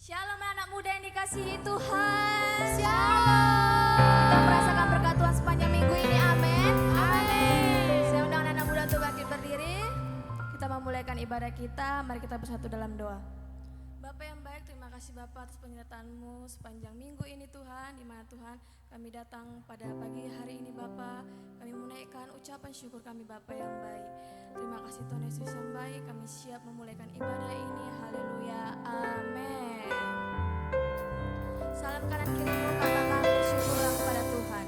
Shalom anak muda yang dikasihi Tuhan. Shalom. Kita merasakan berkat Tuhan sepanjang minggu ini, amin. Amin. Saya undang anak muda untuk bangkit berdiri. Kita memulaikan ibadah kita, mari kita bersatu dalam doa. Bapak yang baik, terima kasih Bapak atas penyertaan-Mu sepanjang minggu ini Tuhan, di mana Tuhan kami datang pada pagi hari ini Bapak, kami menaikkan ucapan syukur kami Bapak yang baik. Terima kasih Tuhan Yesus yang baik, kami siap memulaikan ibadah ini, haleluya, amin. Salam kanan kirimu, katakan bersyukurlah kepada Tuhan.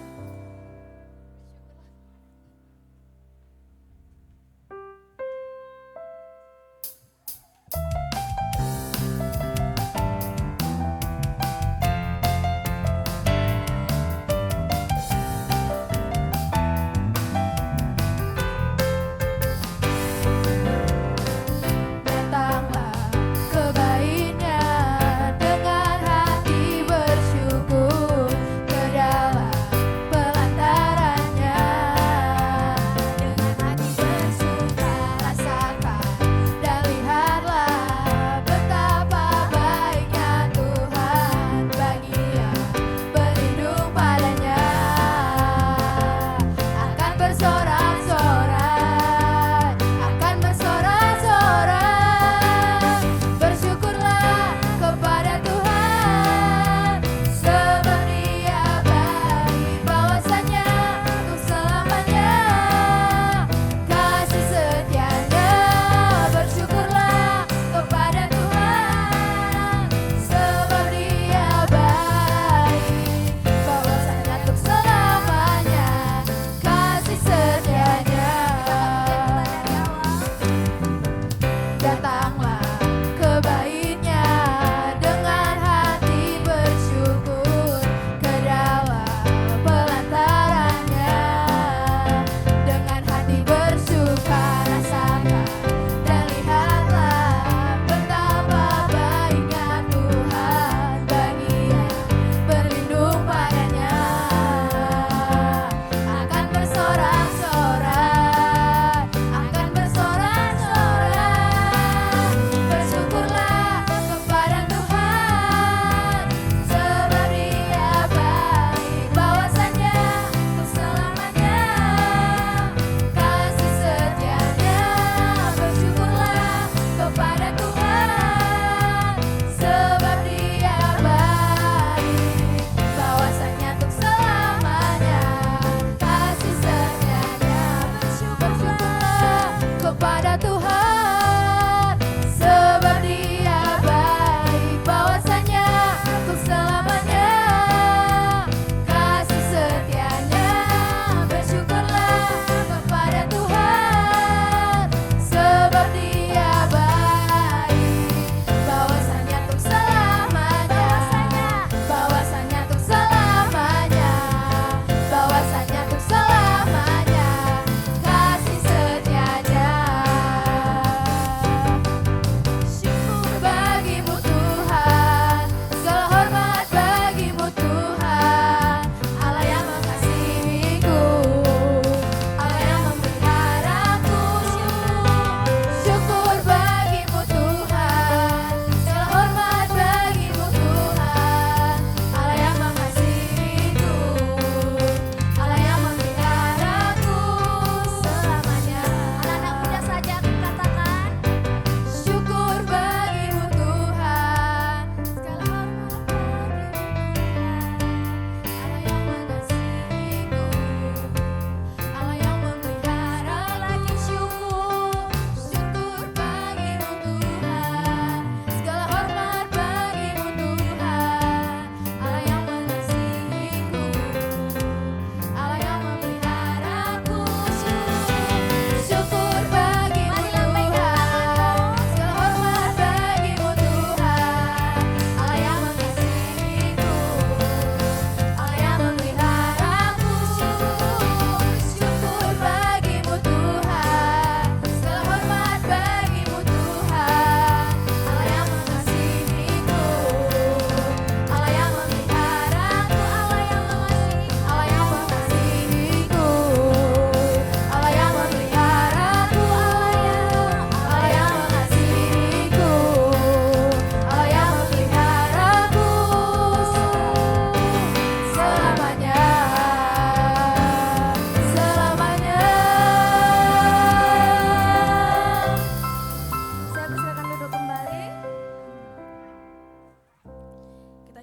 Datanglah kebaikan-Nya.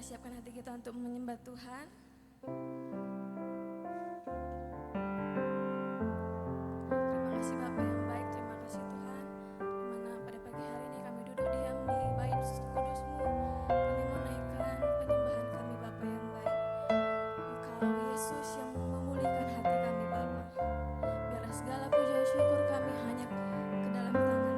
siapkan hati kita untuk menyembah Tuhan. Terima kasih Bapa yang baik, terima kasih Tuhan. Dimana pada pagi hari ini kami duduk diam di bait kudus-Mu, kami menaikkan penyembahan kami Bapa yang baik. Engkau Yesus yang memulihkan hati kami Bapa. Biarlah segala puji dan syukur kami hanya ke dalam tangan-Mu.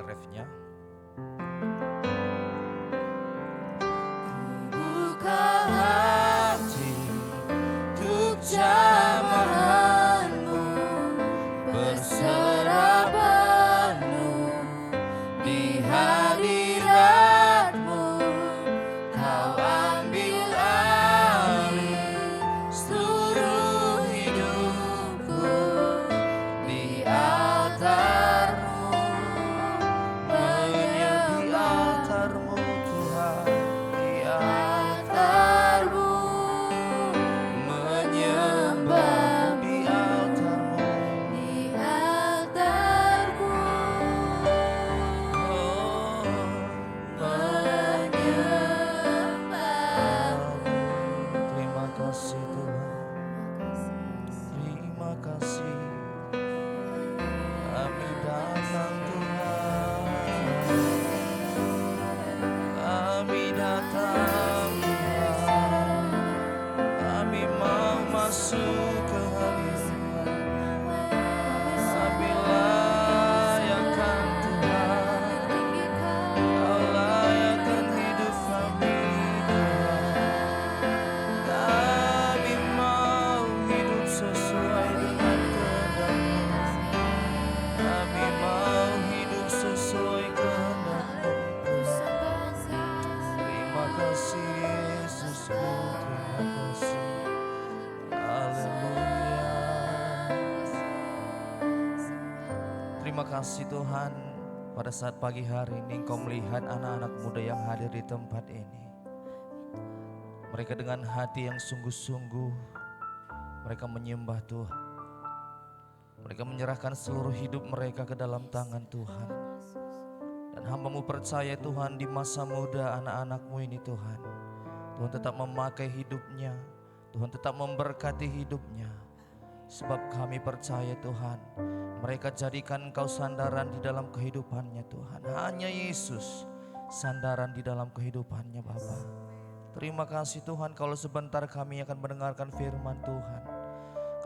silakan refnya. Buka hati untuk jamahanmu, berserah penuh di hadiratmu. Kau ambil alih seluruh hidupku di altarmu, Altarmu Tuhan, di altarmu, menyembah di altarmu. di altarmu, Oh, menyembahmu. terima kasih Tuhan, terima kasih. Kami datang Tuhan, kami datang Tuhan, kami mau masuk ke hadirat. Kami layakkan Tuhan, Kau layakkan hidup kami Tuhan. Kami mau hidup sesuai dengan kehendak-Mu. Kami mau hidup sesuai kehendak-Mu. Terima kasih Yesusku, terima kasih. Haleluya. Terima kasih Tuhan, pada saat pagi hari ini Engkau melihat anak-anak muda yang hadir di tempat ini. Mereka dengan hati yang sungguh-sungguh, mereka menyembah Tuhan. Mereka menyerahkan seluruh hidup mereka ke dalam tangan Tuhan. Dan hamba-Mu percaya Tuhan, di masa muda anak-anak-Mu ini Tuhan, Tuhan tetap memakai hidupnya, Tuhan tetap memberkati hidupnya. Sebab kami percaya Tuhan, mereka jadikan Engkau sandaran di dalam kehidupannya Tuhan. Hanya Yesus sandaran di dalam kehidupannya Bapa. Terima kasih Tuhan, kalau sebentar kami akan mendengarkan firman Tuhan.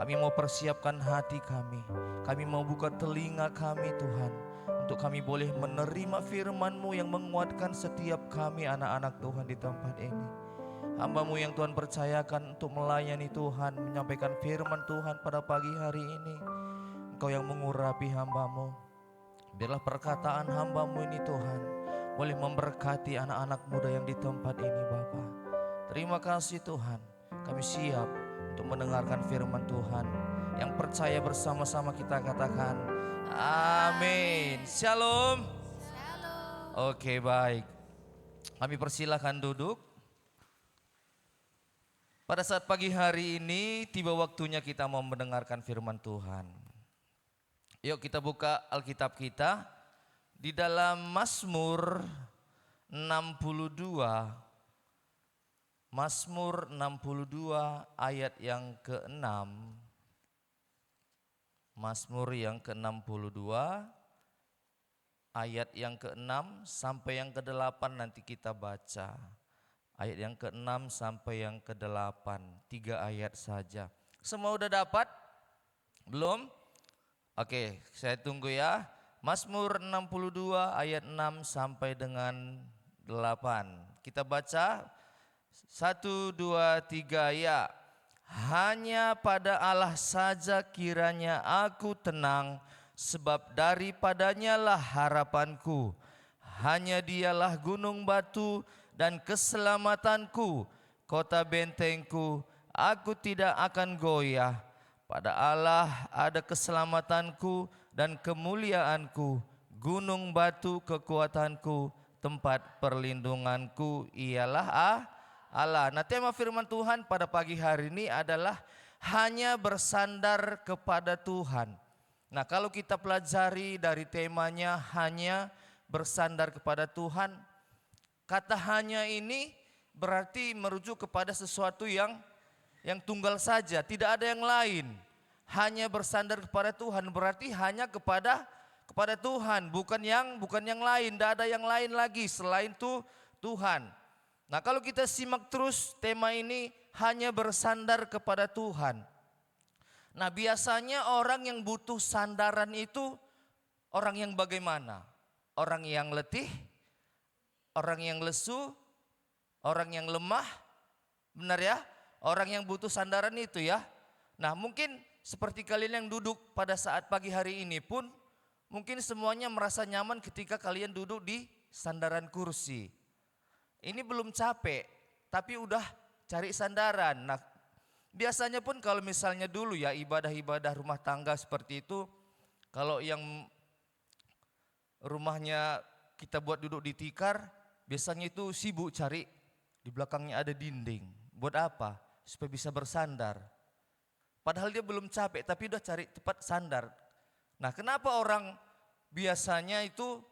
Kami mau persiapkan hati kami mau buka telinga kami Tuhan, untuk kami boleh menerima firman-Mu yang menguatkan setiap kami anak-anak Tuhan di tempat ini. Hamba-Mu yang Tuhan percayakan untuk melayani Tuhan, menyampaikan firman Tuhan pada pagi hari ini. Engkau yang mengurapi hamba-Mu. Biarlah perkataan hamba-Mu ini Tuhan boleh memberkati anak-anak muda yang di tempat ini Bapa. Terima kasih Tuhan, kami siap untuk mendengarkan firman Tuhan. Yang percaya bersama-sama kita katakan amin. Shalom. Oke, baik. Kami persilahkan duduk. Pada saat pagi hari ini tiba waktunya kita mau mendengarkan firman Tuhan. Yuk kita buka Alkitab kita di dalam Mazmur 62. Mazmur 62 ayat yang ke-6. Mazmur yang ke-62 ayat yang ke-6 sampai yang ke-8 nanti kita baca. Ayat yang ke-6 sampai yang ke-8, 3 ayat saja. Semua udah dapat? Belum? Oke, saya tunggu ya. Mazmur 62 ayat 6 sampai dengan 8. Kita baca 1, 2, 3 ya. Hanya pada Allah saja kiranya aku tenang, sebab daripadanya lah harapanku. Hanya Dialah gunung batu dan keselamatanku, kota bentengku, aku tidak akan goyah. Pada Allah ada keselamatanku dan kemuliaanku, gunung batu kekuatanku, tempat perlindunganku ialah Allah. Nah, tema firman Tuhan pada pagi hari ini adalah hanya bersandar kepada Tuhan. Nah, kalau kita pelajari dari temanya hanya bersandar kepada Tuhan, kata hanya ini berarti merujuk kepada sesuatu yang tunggal saja, tidak ada yang lain. Hanya bersandar kepada Tuhan berarti hanya kepada Tuhan, bukan yang lain, tidak ada yang lain lagi selain Tuhan. Nah, kalau kita simak terus tema ini hanya bersandar kepada Tuhan. Nah, biasanya orang yang butuh sandaran itu orang yang bagaimana? orang yang letih, orang yang lesu, orang yang lemah, benar ya? Orang yang butuh sandaran itu ya. Nah mungkin seperti kalian yang duduk pada saat pagi hari ini pun, mungkin semuanya merasa nyaman ketika kalian duduk di sandaran kursi. Ini belum capek, tapi udah cari sandaran. Nah biasanya pun kalau misalnya dulu ya ibadah-ibadah rumah tangga seperti itu, kalau yang rumahnya kita buat duduk di tikar, biasanya itu sibuk cari, di belakangnya ada dinding. Buat apa? Supaya bisa bersandar. Padahal dia belum capek tapi udah cari tempat sandar. Nah kenapa orang biasanya itu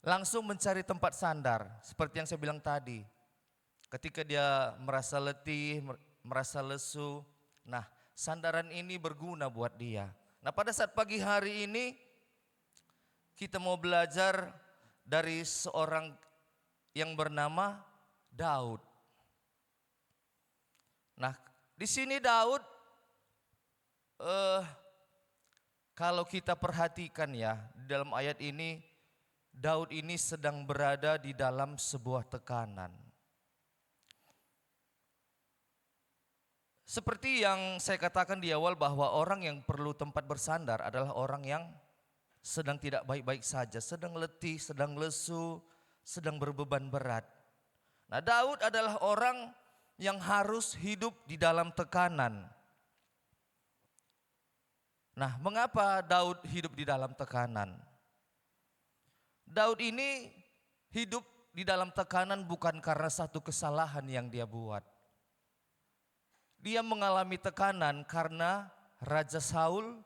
langsung mencari tempat sandar? Seperti yang saya bilang tadi. Ketika dia merasa letih, merasa lesu. Nah sandaran ini berguna buat dia. Nah pada saat pagi hari ini kita mau belajar dari seorang yang bernama Daud. Nah, di sini Daud, kalau kita perhatikan ya, di dalam ayat ini, Daud ini sedang berada di dalam sebuah tekanan. Seperti yang saya katakan di awal bahwa orang yang perlu tempat bersandar adalah orang yang sedang tidak baik-baik saja, sedang letih, sedang lesu, sedang berbeban berat. Nah, Daud adalah orang yang harus hidup di dalam tekanan. Nah, mengapa Daud hidup di dalam tekanan? Daud ini hidup di dalam tekanan bukan karena satu kesalahan yang dia buat. Dia mengalami tekanan karena Raja Saul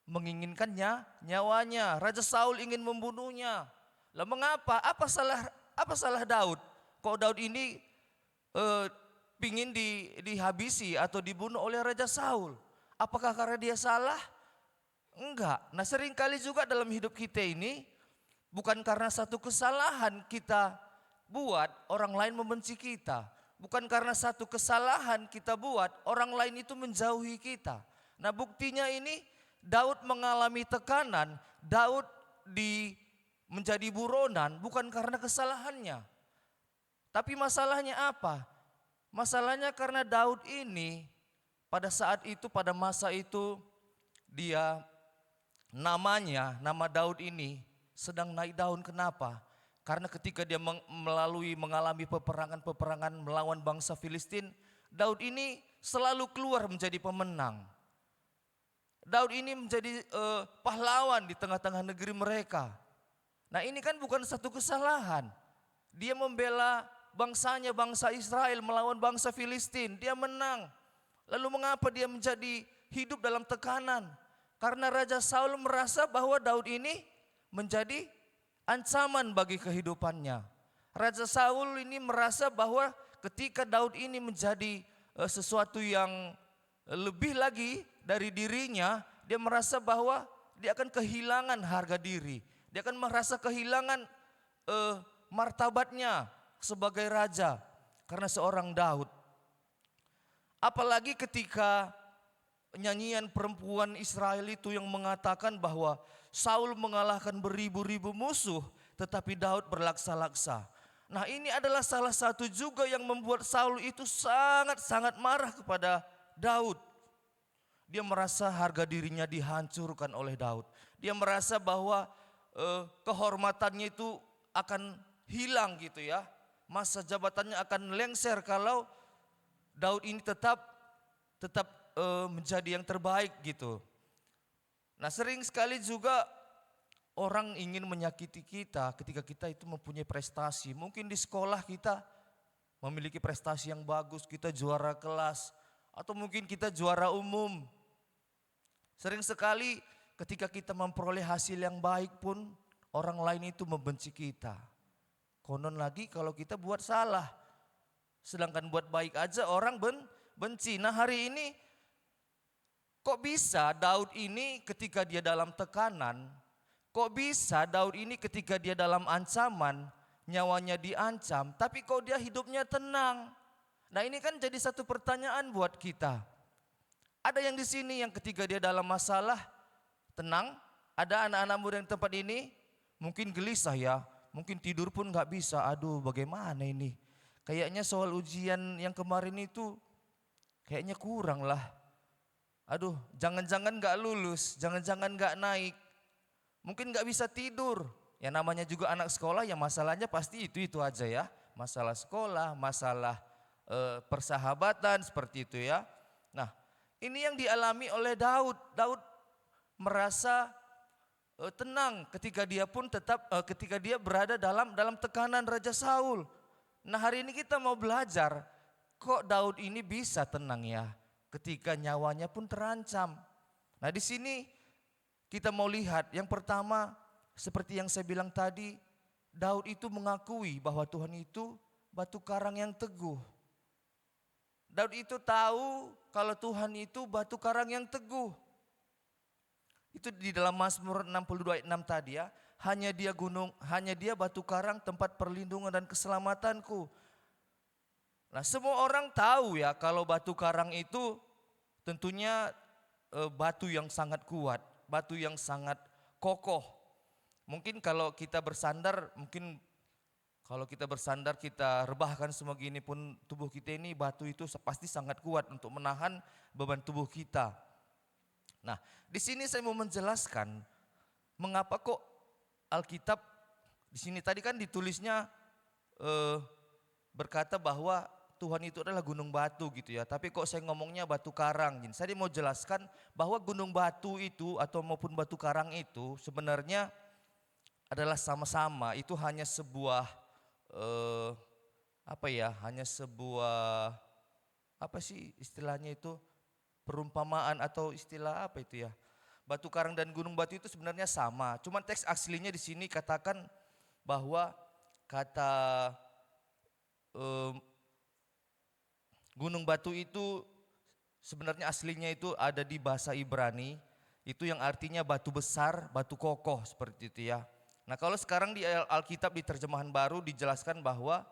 menginginkannya nyawanya. Raja Saul ingin membunuhnya. Lah mengapa? Apa salah Daud? Kok Daud ini pingin dihabisi atau dibunuh oleh Raja Saul? Apakah karena dia salah? Enggak. Nah seringkali juga dalam hidup kita ini bukan karena satu kesalahan kita buat orang lain membenci kita. Bukan karena satu kesalahan kita buat orang lain itu menjauhi kita. Nah buktinya ini Daud mengalami tekanan, Daud menjadi buronan bukan karena kesalahannya. Tapi masalahnya apa? Masalahnya karena Daud ini pada saat itu, pada masa itu nama Daud ini sedang naik daun. Kenapa? Karena ketika dia mengalami peperangan melawan bangsa Filistin, Daud ini selalu keluar menjadi pemenang. Daud ini menjadi pahlawan di tengah-tengah negeri mereka. Nah ini kan bukan satu kesalahan. Dia membela bangsanya, bangsa Israel melawan bangsa Filistin. Dia menang. Lalu mengapa dia menjadi hidup dalam tekanan? Karena Raja Saul merasa bahwa Daud ini menjadi ancaman bagi kehidupannya. Raja Saul ini merasa bahwa ketika Daud ini menjadi sesuatu yang lebih lagi dari dirinya, dia merasa bahwa dia akan kehilangan harga diri. Dia akan merasa kehilangan martabatnya sebagai raja karena seorang Daud. Apalagi ketika nyanyian perempuan Israel itu yang mengatakan bahwa Saul mengalahkan beribu-ribu musuh tetapi Daud berlaksa-laksa. Nah ini adalah salah satu juga yang membuat Saul itu sangat-sangat marah kepada Daud. Dia merasa harga dirinya dihancurkan oleh Daud. Dia merasa bahwa kehormatannya itu akan hilang gitu ya. Masa jabatannya akan lengser kalau Daud ini tetap menjadi yang terbaik gitu. Nah sering sekali juga orang ingin menyakiti kita ketika kita itu mempunyai prestasi. Mungkin di sekolah kita memiliki prestasi yang bagus, kita juara kelas. Atau mungkin kita juara umum. Sering sekali ketika kita memperoleh hasil yang baik pun orang lain itu membenci kita. Konon lagi kalau kita buat salah. Sedangkan buat baik aja orang benci. Nah hari ini kok bisa Daud ini ketika dia dalam tekanan, kok bisa Daud ini ketika dia dalam ancaman, nyawanya diancam, tapi kok dia hidupnya tenang. Nah ini kan jadi satu pertanyaan buat kita. Ada yang di sini yang ketika dia dalam masalah tenang, ada anak-anak muda yang tempat ini mungkin gelisah ya, mungkin tidur pun nggak bisa. Aduh, bagaimana ini? Kayaknya soal ujian yang kemarin itu kayaknya kurang lah. Aduh, jangan-jangan nggak lulus, jangan-jangan nggak naik. Mungkin nggak bisa tidur. Ya namanya juga anak sekolah ya masalahnya pasti itu aja ya. Masalah sekolah, masalah persahabatan seperti itu ya. Nah, ini yang dialami oleh Daud. Daud merasa tenang ketika dia berada dalam tekanan Raja Saul. Nah, hari ini kita mau belajar kok Daud ini bisa tenang ya ketika nyawanya pun terancam. Nah, di sini kita mau lihat yang pertama seperti yang saya bilang tadi, Daud itu mengakui bahwa Tuhan itu batu karang yang teguh. Daud itu tahu kalau Tuhan itu batu karang yang teguh. Itu di dalam Mazmur 62 ayat 6 tadi ya. Hanya dia batu karang tempat perlindungan dan keselamatanku. Nah, semua orang tahu ya kalau batu karang itu tentunya batu yang sangat kuat, batu yang sangat kokoh. Mungkin kalau kita bersandar, kita rebahkan semua gini pun tubuh kita ini batu itu pasti sangat kuat untuk menahan beban tubuh kita. Nah, di sini saya mau menjelaskan mengapa kok Alkitab di sini tadi kan ditulisnya berkata bahwa Tuhan itu adalah gunung batu gitu ya. Tapi kok saya ngomongnya batu karang. Jadi saya mau jelaskan bahwa gunung batu itu atau maupun batu karang itu sebenarnya adalah sama-sama. Itu hanya sebuah istilahnya itu perumpamaan atau istilah apa itu ya. Batu karang dan gunung batu itu sebenarnya sama. Cuman teks aslinya di sini katakan bahwa kata gunung batu itu sebenarnya aslinya itu ada di bahasa Ibrani. Itu yang artinya batu besar, batu kokoh seperti itu ya. Nah, kalau sekarang di Alkitab di terjemahan baru dijelaskan bahwa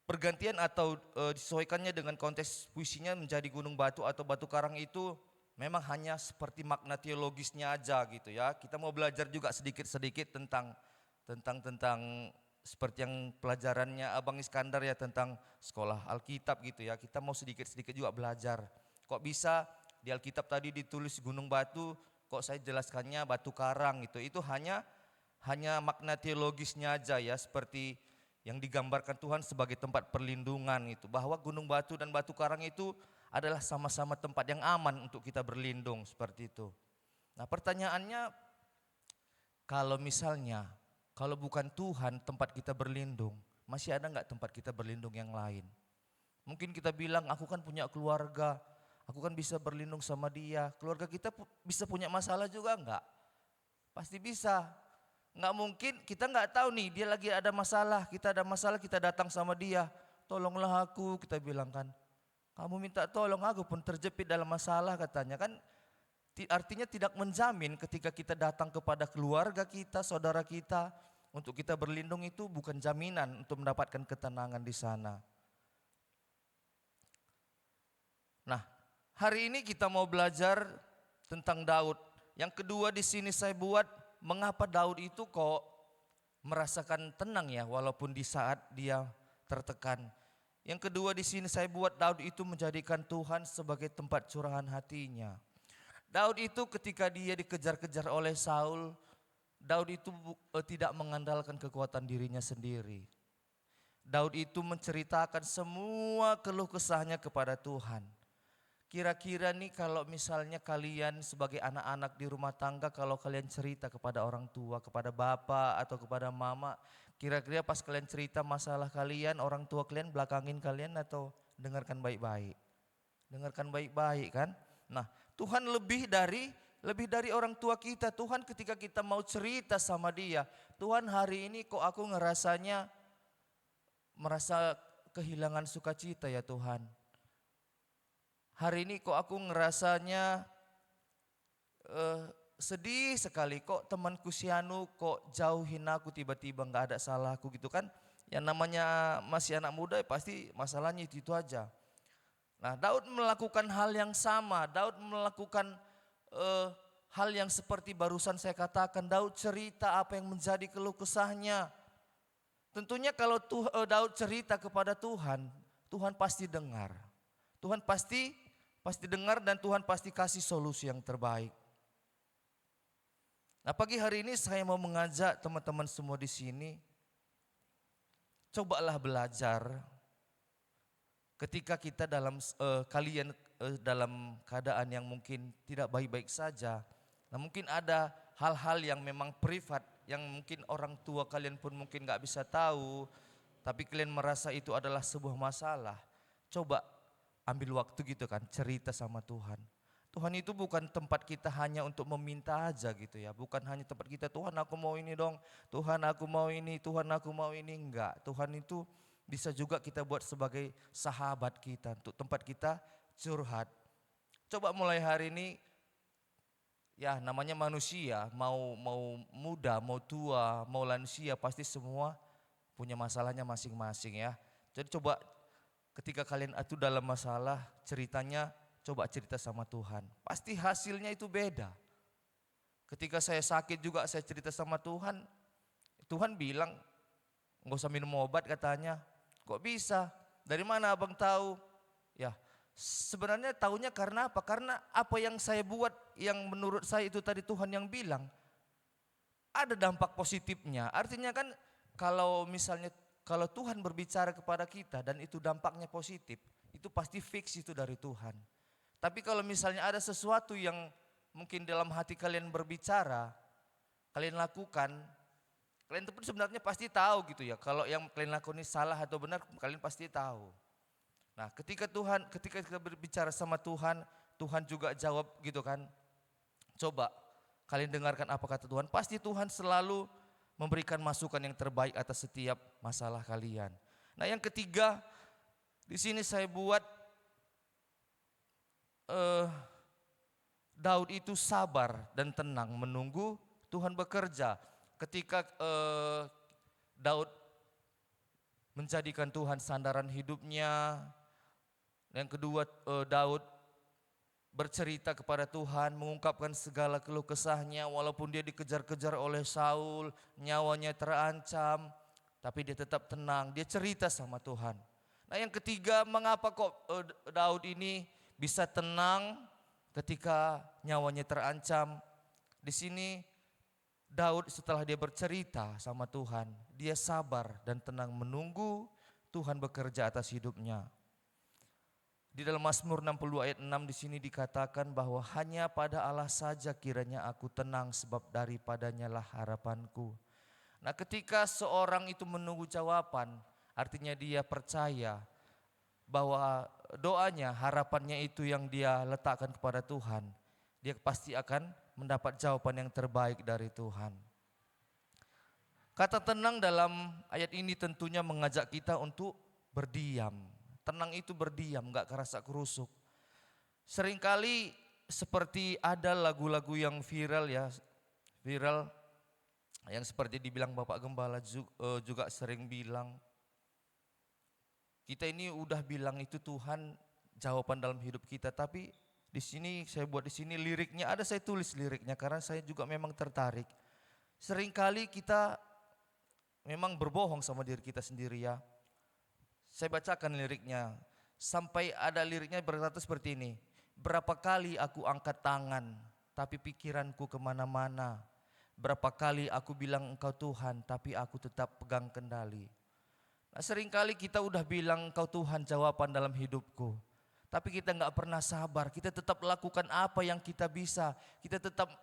pergantian atau disesuaikannya dengan konteks puisinya menjadi gunung batu atau batu karang itu memang hanya seperti makna teologisnya aja gitu ya. Kita mau belajar juga sedikit-sedikit tentang seperti yang pelajarannya Abang Iskandar ya tentang sekolah Alkitab gitu ya. Kita mau sedikit-sedikit juga belajar. Kok bisa di Alkitab tadi ditulis gunung batu, kok saya jelaskannya batu karang gitu. Itu hanya makna teologisnya aja ya, seperti yang digambarkan Tuhan sebagai tempat perlindungan itu. Bahwa gunung batu dan batu karang itu adalah sama-sama tempat yang aman untuk kita berlindung seperti itu. Nah, pertanyaannya kalau misalnya kalau bukan Tuhan tempat kita berlindung, masih ada enggak tempat kita berlindung yang lain? Mungkin kita bilang aku kan punya keluarga, aku kan bisa berlindung sama dia. Keluarga kita bisa punya masalah juga enggak? Pasti bisa. Enggak mungkin kita enggak tahu nih dia lagi ada masalah, kita ada masalah kita datang sama dia. Tolonglah aku, kita bilang kan. Kamu minta tolong, aku pun terjepit dalam masalah katanya kan. Artinya tidak menjamin ketika kita datang kepada keluarga kita, saudara kita, untuk kita berlindung itu bukan jaminan untuk mendapatkan ketenangan di sana. Nah, hari ini kita mau belajar tentang Daud. Yang kedua di sini saya buat mengapa Daud itu kok merasakan tenang ya walaupun di saat dia tertekan. Yang kedua di sini saya buat Daud itu menjadikan Tuhan sebagai tempat curahan hatinya. Daud itu ketika dia dikejar-kejar oleh Saul, Daud itu tidak mengandalkan kekuatan dirinya sendiri. Daud itu menceritakan semua keluh kesahnya kepada Tuhan. Kira-kira nih kalau misalnya kalian sebagai anak-anak di rumah tangga, kalau kalian cerita kepada orang tua, kepada bapak atau kepada mama, kira-kira pas kalian cerita masalah kalian, orang tua kalian belakangin kalian atau dengarkan baik-baik? Dengarkan baik-baik kan? Nah, Tuhan lebih dari orang tua kita. Tuhan ketika kita mau cerita sama dia, Tuhan hari ini kok aku merasa kehilangan sukacita ya Tuhan. Hari ini kok aku ngerasanya sedih sekali, kok temanku si Anu kok jauhin aku tiba-tiba gak ada salahku gitu kan. Yang namanya masih anak muda pasti masalahnya itu aja. Nah, Daud melakukan hal yang sama. Daud melakukan hal yang seperti barusan saya katakan, Daud cerita apa yang menjadi keluh kesahnya. Tentunya kalau Daud cerita kepada Tuhan, Tuhan pasti dengar. Tuhan pasti dengar dan Tuhan pasti kasih solusi yang terbaik. Nah, pagi hari ini saya mau mengajak teman-teman semua di sini, cobalah belajar ketika kita kalian dalam keadaan yang mungkin tidak baik-baik saja. Nah, mungkin ada hal-hal yang memang privat, yang mungkin orang tua kalian pun mungkin gak bisa tahu, tapi kalian merasa itu adalah sebuah masalah. Coba ambil waktu gitu kan, cerita sama Tuhan. Tuhan itu bukan tempat kita hanya untuk meminta aja gitu ya. Bukan hanya tempat kita, Tuhan aku mau ini dong, Tuhan aku mau ini, Tuhan aku mau ini. Enggak, Tuhan itu bisa juga kita buat sebagai sahabat kita, untuk tempat kita curhat. Coba mulai hari ini, ya namanya manusia, mau muda, mau tua, mau lansia, pasti semua punya masalahnya masing-masing ya. Jadi coba ketika kalian itu dalam masalah, ceritanya coba cerita sama Tuhan. Pasti hasilnya itu beda. Ketika saya sakit juga saya cerita sama Tuhan. Tuhan bilang nggak usah minum obat katanya. Kok bisa? Dari mana abang tahu? Ya sebenarnya taunya karena apa? Karena apa yang saya buat yang menurut saya itu tadi Tuhan yang bilang. Ada dampak positifnya. Artinya kan kalau misalnya kalau Tuhan berbicara kepada kita dan itu dampaknya positif, itu pasti fix itu dari Tuhan. Tapi kalau misalnya ada sesuatu yang mungkin dalam hati kalian berbicara, kalian lakukan, kalian pun sebenarnya pasti tahu gitu ya. Kalau yang kalian lakukan ini salah atau benar, kalian pasti tahu. Nah, ketika kita berbicara sama Tuhan, Tuhan juga jawab gitu kan. Coba kalian dengarkan apa kata Tuhan, pasti Tuhan selalu memberikan masukan yang terbaik atas setiap masalah kalian. Nah, yang ketiga, di sini saya buat Daud itu sabar dan tenang menunggu Tuhan bekerja. Ketika Daud menjadikan Tuhan sandaran hidupnya. Yang kedua, Daud bercerita kepada Tuhan, mengungkapkan segala keluh kesahnya walaupun dia dikejar-kejar oleh Saul, nyawanya terancam, tapi dia tetap tenang, dia cerita sama Tuhan. Nah, yang ketiga, mengapa kok Daud ini bisa tenang ketika nyawanya terancam? Di sini Daud setelah dia bercerita sama Tuhan, dia sabar dan tenang menunggu Tuhan bekerja atas hidupnya. Di dalam Mazmur 62 ayat 6 di sini dikatakan bahwa hanya pada Allah saja kiranya aku tenang sebab daripadanya lah harapanku. Nah, ketika seorang itu menunggu jawaban, artinya dia percaya bahwa doanya, harapannya itu yang dia letakkan kepada Tuhan, dia pasti akan mendapat jawaban yang terbaik dari Tuhan. Kata tenang dalam ayat ini tentunya mengajak kita untuk berdiam. Tenang itu berdiam, gak kerasa kerusuk. Seringkali seperti ada lagu-lagu yang viral yang seperti dibilang Bapak Gembala juga sering bilang, kita ini udah bilang itu Tuhan jawaban dalam hidup kita, tapi di sini saya buat di sini liriknya ada, saya tulis liriknya karena saya juga memang tertarik. Seringkali kita memang berbohong sama diri kita sendiri ya. Saya bacakan liriknya, sampai ada liriknya berkata seperti ini. Berapa kali aku angkat tangan, tapi pikiranku kemana-mana. Berapa kali aku bilang Engkau Tuhan, tapi aku tetap pegang kendali. Nah, seringkali kita udah bilang Engkau Tuhan jawaban dalam hidupku, tapi kita nggak pernah sabar. Kita tetap lakukan apa yang kita bisa. Kita tetap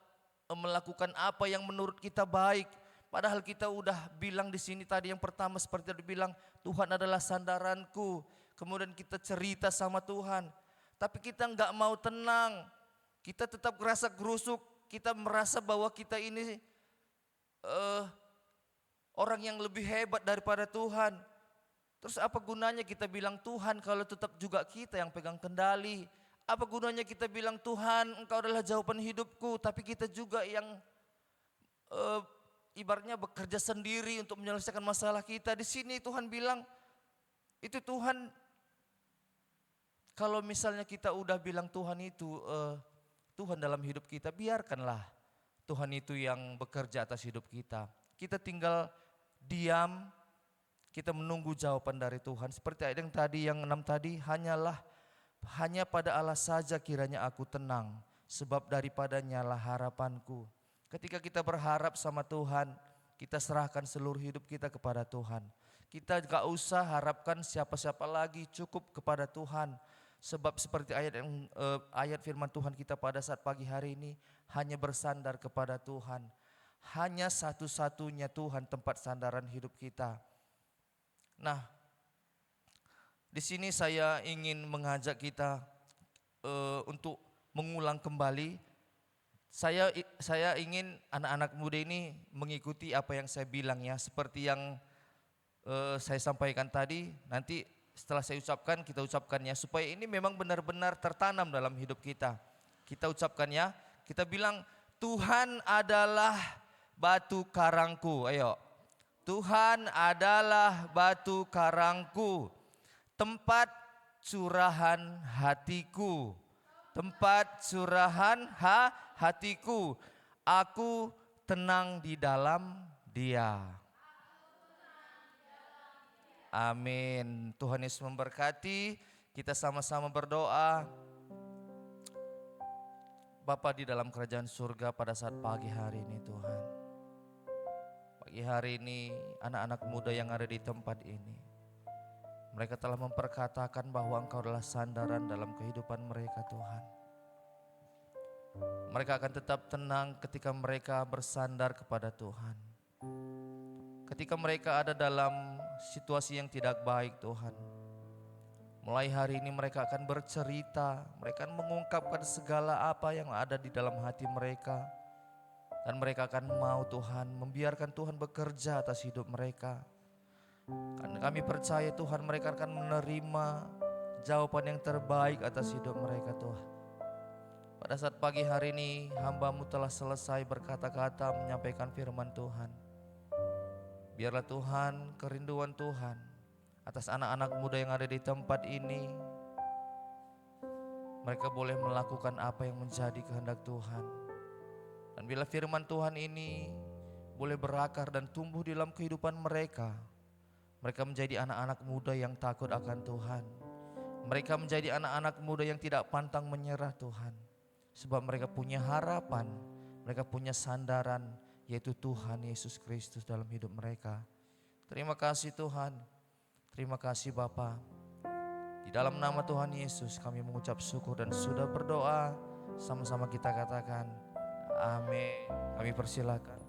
melakukan apa yang menurut kita baik. Padahal kita udah bilang di sini tadi yang pertama seperti yang dibilang, Tuhan adalah sandaranku. Kemudian kita cerita sama Tuhan, tapi kita nggak mau tenang. Kita tetap merasa gerusuk. Kita merasa bahwa kita ini orang yang lebih hebat daripada Tuhan. Terus apa gunanya kita bilang Tuhan kalau tetap juga kita yang pegang kendali? Apa gunanya kita bilang Tuhan Engkau adalah jawaban hidupku, tapi kita juga yang ibaratnya bekerja sendiri untuk menyelesaikan masalah kita. Di sini Tuhan bilang, itu Tuhan, kalau misalnya kita udah bilang Tuhan itu Tuhan dalam hidup kita, biarkanlah Tuhan itu yang bekerja atas hidup kita. Kita tinggal diam, kita menunggu jawaban dari Tuhan. Seperti ayat yang tadi, yang 6 tadi, hanya pada Allah saja kiranya aku tenang, sebab daripadanya lah harapanku. Ketika kita berharap sama Tuhan, kita serahkan seluruh hidup kita kepada Tuhan. Kita gak usah harapkan siapa-siapa lagi, cukup kepada Tuhan. Sebab seperti ayat firman Tuhan kita pada saat pagi hari ini, hanya bersandar kepada Tuhan. Hanya satu-satunya Tuhan tempat sandaran hidup kita. Nah, di sini saya ingin mengajak kita untuk mengulang kembali. Saya ingin anak-anak muda ini mengikuti apa yang saya bilang ya, seperti yang saya sampaikan tadi. Nanti setelah saya ucapkan, kita ucapkannya supaya ini memang benar-benar tertanam dalam hidup kita. Kita ucapkannya, kita bilang Tuhan adalah batu karangku. Ayo, Tuhan adalah batu karangku, tempat curahan hatiku, tempat curahan hatiku. Aku tenang di dalam Dia. Amin. Tuhan Yesus memberkati. Kita sama-sama berdoa. Bapa di dalam kerajaan surga, pada saat pagi hari ini Tuhan, pagi hari ini anak-anak muda yang ada di tempat ini, mereka telah memperkatakan bahwa Engkau adalah sandaran dalam kehidupan mereka Tuhan. Mereka akan tetap tenang ketika mereka bersandar kepada Tuhan. Ketika mereka ada dalam situasi yang tidak baik Tuhan, mulai hari ini mereka akan bercerita, mereka akan mengungkapkan segala apa yang ada di dalam hati mereka. Dan mereka akan mau Tuhan, membiarkan Tuhan bekerja atas hidup mereka. Karena kami percaya Tuhan, mereka akan menerima jawaban yang terbaik atas hidup mereka Tuhan. Pada saat pagi hari ini hamba-Mu telah selesai berkata-kata menyampaikan firman Tuhan. Biarlah Tuhan, kerinduan Tuhan atas anak-anak muda yang ada di tempat ini, mereka boleh melakukan apa yang menjadi kehendak Tuhan. Dan bila firman Tuhan ini boleh berakar dan tumbuh di dalam kehidupan mereka, mereka menjadi anak-anak muda yang takut akan Tuhan. Mereka menjadi anak-anak muda yang tidak pantang menyerah Tuhan. Sebab mereka punya harapan, mereka punya sandaran, yaitu Tuhan Yesus Kristus dalam hidup mereka. Terima kasih Tuhan, terima kasih Bapa. Di dalam nama Tuhan Yesus kami mengucap syukur dan sudah berdoa. Sama-sama kita katakan amin. Kami persilakan.